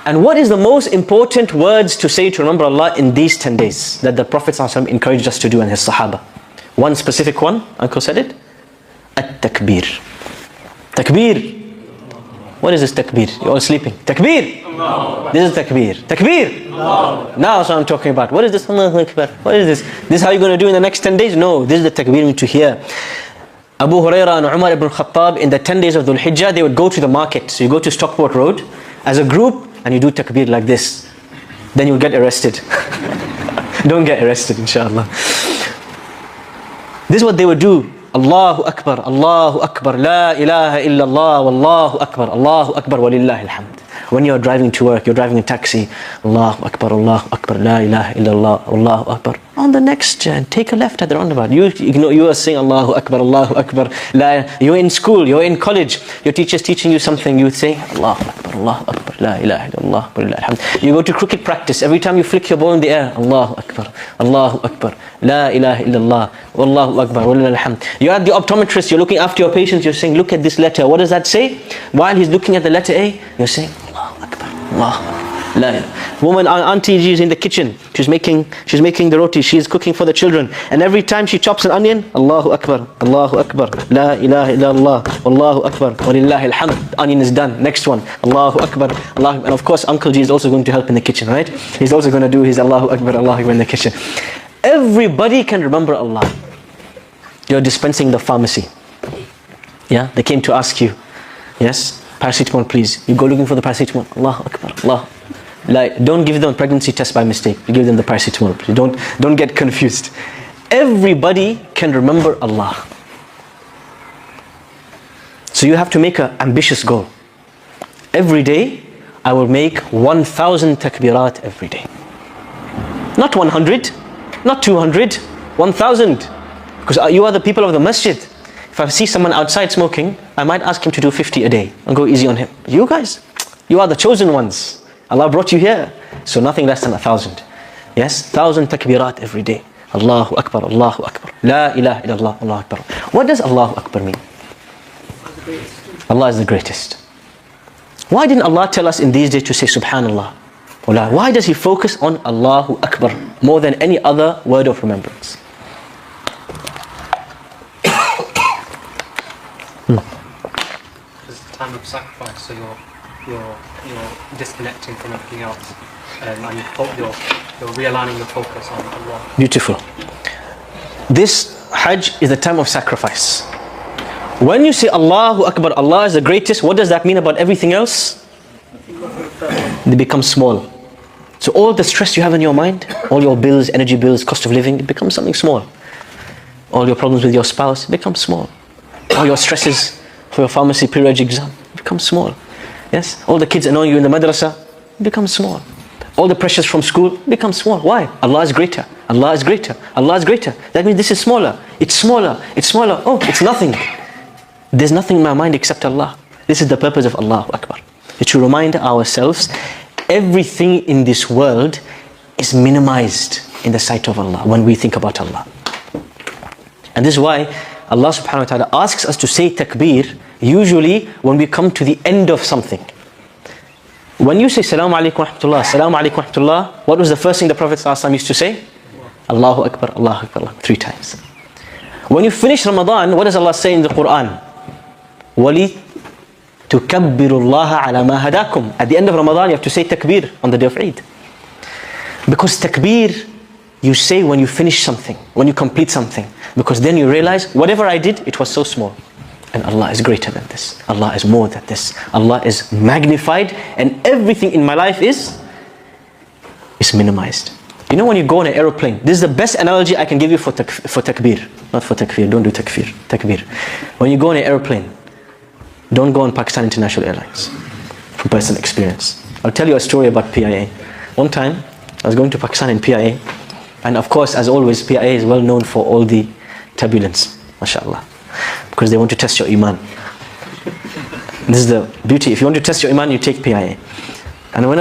And what is the most important words to say to remember Allah in these 10 days that the Prophet ﷺ encouraged us to do and his Sahaba? One specific one, Uncle said it. At-takbir. Takbir. What is this takbir? You're all sleeping. Takbir. Allah. This is takbir. Takbir. Allah. Now that's what I'm talking about. What is this? Allahu Akbar. What is this? This is how you're going to do in the next 10 days? No, this is the takbir we need to hear. Abu Hurairah and Umar ibn Khattab in the 10 days of Dhul Hijjah, they would go to the market. So you go to Stockport Road as a group and you do takbir like this. Then you'll get arrested. Don't get arrested, inshallah. This is what they would do. Allahu Akbar, Allahu Akbar, La ilaha illallah, Wallahu Akbar, Allahu Akbar, Walillahi alhamd. When you're driving to work, you're driving a taxi, Allahu Akbar, Allahu Akbar, La ilaha illallah, Allahu Akbar. On the next turn, take a left at the roundabout. You are saying Allahu Akbar, Allahu Akbar. You're in school, you're in college, your teacher's teaching you something, you would say Allahu Akbar, Allahu Akbar, La ilaha illallah, Walillahi alhamd. You go to cricket practice, every time you flick your ball in the air, Allahu Akbar, Allahu Akbar, La ilaha illallah, Wallahu Akbar, Walillahi alhamd. You're at the optometrist, you're looking after your patients, you're saying, look at this letter. What does that say? While he's looking at the letter A, you're saying, Allahu Akbar, Allahu Akbar. Woman, auntie is in the kitchen. She's making the roti. She's cooking for the children. And every time she chops an onion, Allahu Akbar, Allahu Akbar, La ilaha illallah, Wallahu Akbar, Walillahi alhamd. Onion is done. Next one, Allahu Akbar, Allahu Akbar. And of course, Uncle G is also going to help in the kitchen, right? He's also going to do his Allahu Akbar, Allahu Akbar in the kitchen. Everybody can remember Allah. You're dispensing the pharmacy. Yeah, they came to ask you. Yes, paracetamol please. You go looking for the paracetamol. Allahu Akbar, Allah. Don't give them a pregnancy test by mistake. You give them the paracetamol. Don't get confused. Everybody can remember Allah. So you have to make an ambitious goal. Every day, I will make 1,000 takbirat every day. Not 100, not 200, 1,000. Because you are the people of the masjid. If I see someone outside smoking, I might ask him to do 50 a day and go easy on him. You guys, you are the chosen ones. Allah brought you here. So nothing less than 1,000. Yes, 1,000 takbirat every day. Allahu Akbar, Allahu Akbar. La ilaha illallah, Allahu Akbar. What does Allahu Akbar mean? Allah is the greatest. Why didn't Allah tell us in these days to say Subhanallah? Why does He focus on Allahu Akbar more than any other word of remembrance? It's a time of sacrifice, so you're disconnecting from everything else, and you're realigning the focus on Allah. Beautiful. This Hajj is a time of sacrifice. When you say Allahu Akbar, Allah is the greatest, what does that mean about everything else? They become small. So all the stress you have in your mind, all your bills, energy bills, cost of living, it becomes something small. All your problems with your spouse become small. All your stresses for your pharmacy pre-reg exam become small. Yes, all the kids annoying you in the madrasa become small. All the pressures from school become small. Why? Allah is greater. Allah is greater. Allah is greater. That means this is smaller. It's smaller. It's smaller. Oh, it's nothing. There's nothing in my mind except Allah. This is the purpose of Allahu Akbar. To remind ourselves, everything in this world is minimized in the sight of Allah when we think about Allah. And this is why Allah subhanahu wa ta'ala asks us to say takbir usually when we come to the end of something. When you say Salaam alaikum wa rahmatullah, Salaam alaikum wa rahmatullah, what was the first thing the Prophet ﷺ used to say? Allahu Akbar, Allahu Akbar, 3 times. When you finish Ramadan, what does Allah say in the Quran? وَلِتُكَبِّرُ اللَّهَ عَلَى مَا هَدَاكُمْ. At the end of Ramadan, you have to say takbir on the day of Eid. Because takbir, you say when you finish something, when you complete something. Because then you realize, whatever I did, it was so small. And Allah is greater than this. Allah is more than this. Allah is magnified, and everything in my life is minimized. You know when you go on an aeroplane, this is the best analogy I can give you for takbir. Not for takfir, don't do takbir. When you go on an airplane, don't go on Pakistan International Airlines. From personal experience. I'll tell you a story about PIA. One time, I was going to Pakistan in PIA, and of course, as always, PIA is well known for all the turbulence, mashallah. Because they want to test your Iman. This is the beauty. If you want to test your Iman, you take PIA. And when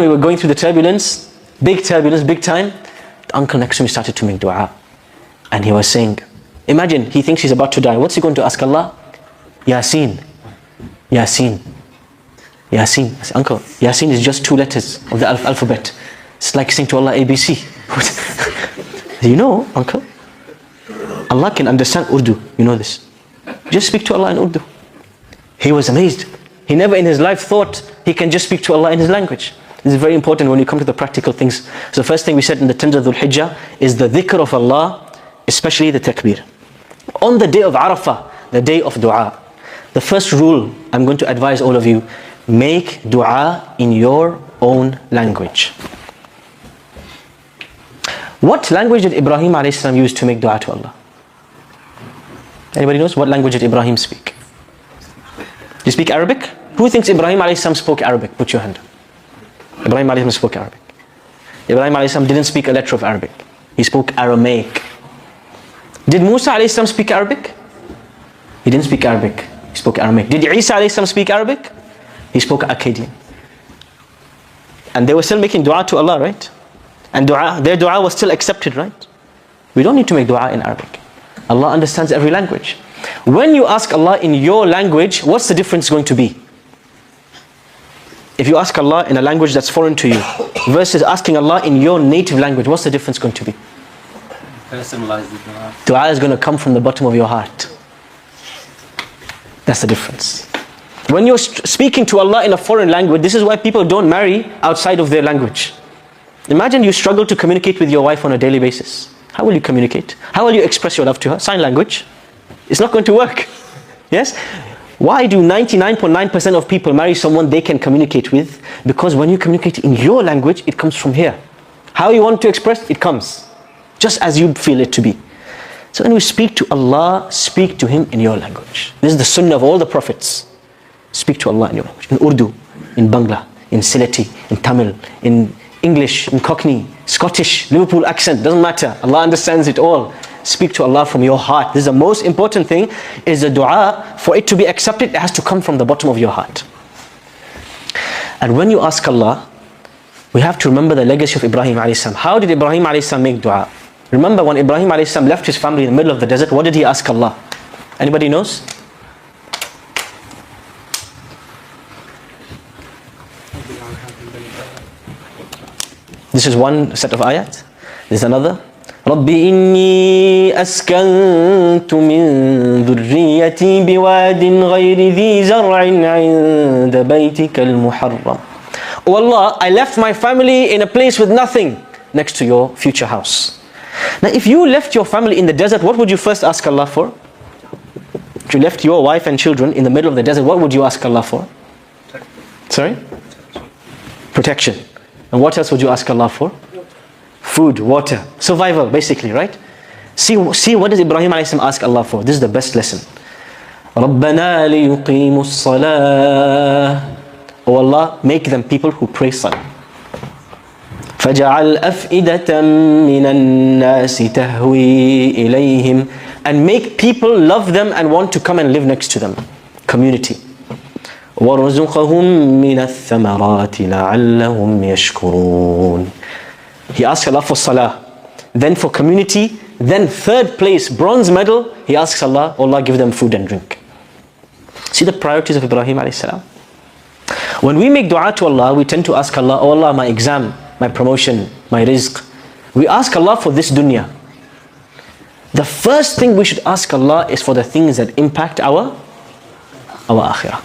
we were going through the turbulence, big time, the uncle next to me started to make dua. And he was saying, imagine, he thinks he's about to die. What's he going to ask Allah? Yasin. Yasin. Yasin. I said, uncle, Yasin is just 2 letters of the alphabet. It's like saying to Allah, ABC. You know, uncle, Allah can understand Urdu. You know this. Just speak to Allah in Urdu. He was amazed. He never in his life thought he can just speak to Allah in his language. This is very important when you come to the practical things. So the first thing we said in the 10th of Dhul Hijjah is the dhikr of Allah, especially the takbir. On the day of Arafah, the day of dua, the first rule I'm going to advise all of you, make dua in your own language. What language did Ibrahim a.s. use to make dua to Allah? Anybody knows? What language did Ibrahim speak? Do you speak Arabic? Who thinks Ibrahim a.s. spoke Arabic? Put your hand up. Ibrahim a.s. spoke Arabic. Ibrahim a.s. didn't speak a letter of Arabic. He spoke Aramaic. Did Musa a.s. speak Arabic? He didn't speak Arabic. He spoke Aramaic. Did Isa a.s. speak Arabic? He spoke Akkadian. And they were still making dua to Allah, right? And their dua was still accepted, right? We don't need to make dua in Arabic. Allah understands every language. When you ask Allah in your language, what's the difference going to be? If you ask Allah in a language that's foreign to you versus asking Allah in your native language, what's the difference going to be? Personalize the dua. Dua is going to come from the bottom of your heart. That's the difference. When you're speaking to Allah in a foreign language, this is why people don't marry outside of their language. Imagine you struggle to communicate with your wife on a daily basis. How will you communicate? How will you express your love to her? Sign language. It's not going to work. Yes? Why do 99.9% of people marry someone they can communicate with? Because when you communicate in your language, it comes from here. How you want to express, it comes. Just as you feel it to be. So when you speak to Allah, speak to Him in your language. This is the sunnah of all the prophets. Speak to Allah in your language. In Urdu, in Bangla, in Sylheti, in Tamil, in English, in Cockney, Scottish, Liverpool accent, doesn't matter. Allah understands it all. Speak to Allah from your heart. This is the most important thing, is the dua. For it to be accepted, it has to come from the bottom of your heart. And when you ask Allah, we have to remember the legacy of Ibrahim a.s. How did Ibrahim a.s. make dua? Remember when Ibrahim a.s. left his family in the middle of the desert, what did he ask Allah? Anybody knows? This is one set of ayat. This is another. رَبِّ إِنِّي أَسْكَنْتُ مِنْ ذُرِّيَّتِي بِوَادٍ غَيْرِ ذِي زَرْعٍ عِنْدَ بَيْتِكَ الْمُحَرَّمِ. Oh Allah, I left my family in a place with nothing next to your future house. Now if you left your family in the desert, what would you first ask Allah for? If you left your wife and children in the middle of the desert, what would you ask Allah for? Sorry? Protection. And what else would you ask Allah for? Food, water, survival, basically, right? See what does Ibrahim a.s. ask Allah for? This is the best lesson. رَبَّنَا لِيُقِيمُوا الصَّلَاةِ. Oh Allah, make them people who pray salah. فَجَعَلْ أَفْئِدَةً مِّنَ النَّاسِ تَهْوِي إِلَيْهِمْ. And make people love them and want to come and live next to them. Community. وَرُزُقَهُم مِّنَ الثَّمَرَاتِ لَعَلَّهُمْ يَشْكُرُونَ. He asked Allah for salah, then for community, then third place, bronze medal, he asks Allah, Allah give them food and drink. See the priorities of Ibrahim a.s. When we make dua to Allah, we tend to ask Allah, oh Allah, my exam, my promotion, my rizq. We ask Allah for this dunya. The first thing we should ask Allah is for the things that impact our akhirah.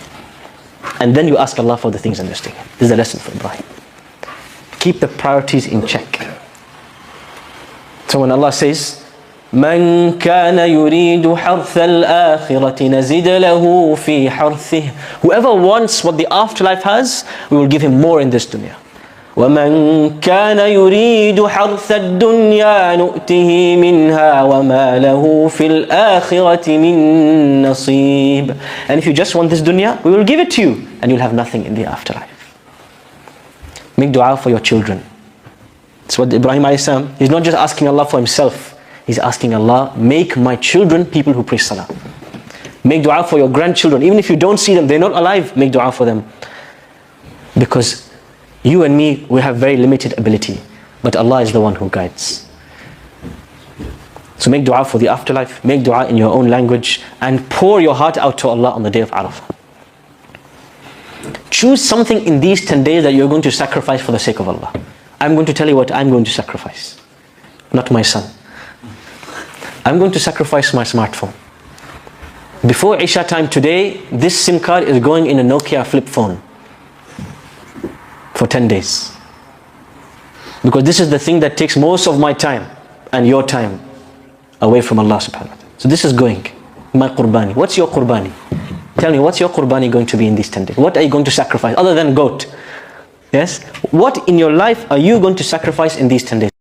And then you ask Allah for the things understood. This is the lesson for Ibrahim. Keep the priorities in check. So when Allah says, مَنْ كَانَ يُرِيدُ حَرْثَ الْآخِرَةِ نَزِدَ لَهُ فِي حَرْثِهِ. Whoever wants what the afterlife has, we will give him more in this dunya. وَمَنْ كَانَ يُرِيدُ حَرْثَ الدُّنْيَا نُؤْتِهِ مِنْهَا وَمَا لَهُ فِي الْآخِرَةِ مِنْ نَصِيبٍ. And if you just want this dunya, we will give it to you, and you'll have nothing in the afterlife. Make dua for your children. That's what Ibrahim a.s. he's not just asking Allah for himself. He's asking Allah, make my children people who pray salah. Make dua for your grandchildren. Even if you don't see them, they're not alive, make dua for them. Because you and me, we have very limited ability. But Allah is the one who guides. So make dua for the afterlife. Make dua in your own language. And pour your heart out to Allah on the day of Arafah. choose something in these 10 days that you're going to sacrifice for the sake of Allah. I'm going to tell you what I'm going to sacrifice. Not my son. I'm going to sacrifice my smartphone. Before Isha time today, this SIM card is going in a Nokia flip phone for 10 days. Because this is the thing that takes most of my time and your time away from Allah subhanahu wa ta'ala. So this is going, my qurbani. What's your qurbani? Tell me, what's your qurbani going to be in these 10 days? What are you going to sacrifice other than goat? Yes? What in your life are you going to sacrifice in these 10 days?